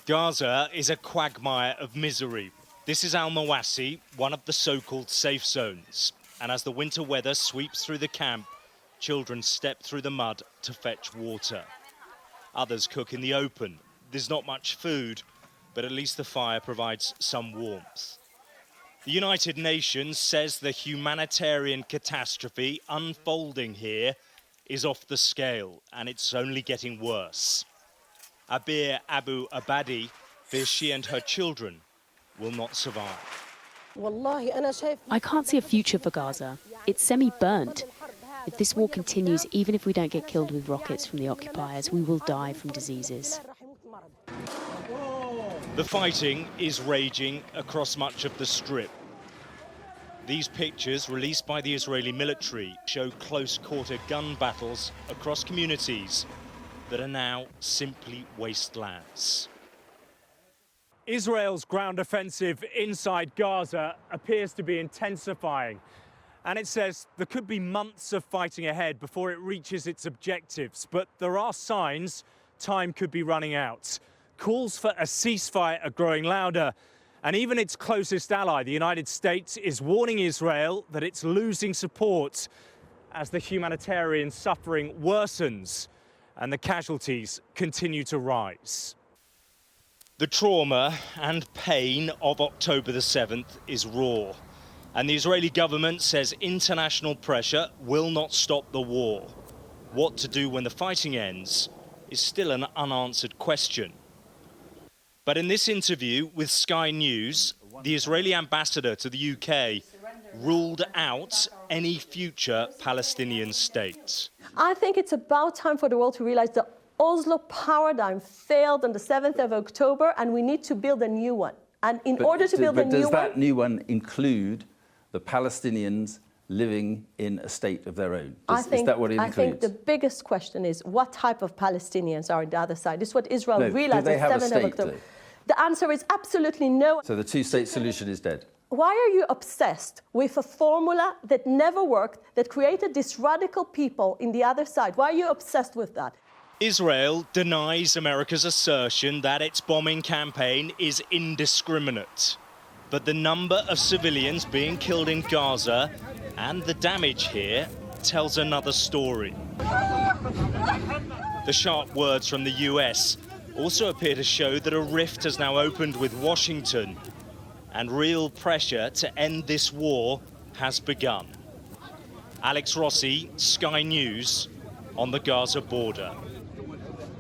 Gaza is a quagmire of misery. This is Al-Mawasi, one of the so-called safe zones. And as the winter weather sweeps through the camp, children step through the mud to fetch water. Others cook in the open. There's not much food, but at least the fire provides some warmth. The United Nations says the humanitarian catastrophe unfolding here is off the scale, and it's only getting worse. Abir Abu Abadi fears she and her children will not survive. I can't see a future for Gaza. It's semi-burnt. If this war continues, even if we don't get killed with rockets from the occupiers, we will die from diseases. The fighting is raging across much of the Strip. These pictures, released by the Israeli military, show close-quarter gun battles across communities that are now simply wastelands. Israel's ground offensive inside Gaza appears to be intensifying. And it says there could be months of fighting ahead before it reaches its objectives. But there are signs time could be running out. Calls for a ceasefire are growing louder. And even its closest ally, the United States, is warning Israel that it's losing support as the humanitarian suffering worsens and the casualties continue to rise. The trauma and pain of October the 7th is raw. And the Israeli government says international pressure will not stop the war. What to do when the fighting ends is still an unanswered question. But in this interview with Sky News, the Israeli ambassador to the UK ruled out any future Palestinian state. I think it's about time for the world to realize the Oslo paradigm failed on the 7th of October, and we need to build a new one. And in order to build a new one... Does that new one include the Palestinians living in a state of their own? Is that what it includes? I think the biggest question is what type of Palestinians are on the other side? This is what Israel realized on the 7th of October. The answer is absolutely no. So the two-state solution is dead? Why are you obsessed with a formula that never worked, that created this radical people in the other side? Why are you obsessed with that? Israel denies America's assertion that its bombing campaign is indiscriminate. But the number of civilians being killed in Gaza and the damage here tells another story. The sharp words from the US also appear to show that a rift has now opened with Washington, and real pressure to end this war has begun. Alex Rossi, Sky News, on the Gaza border.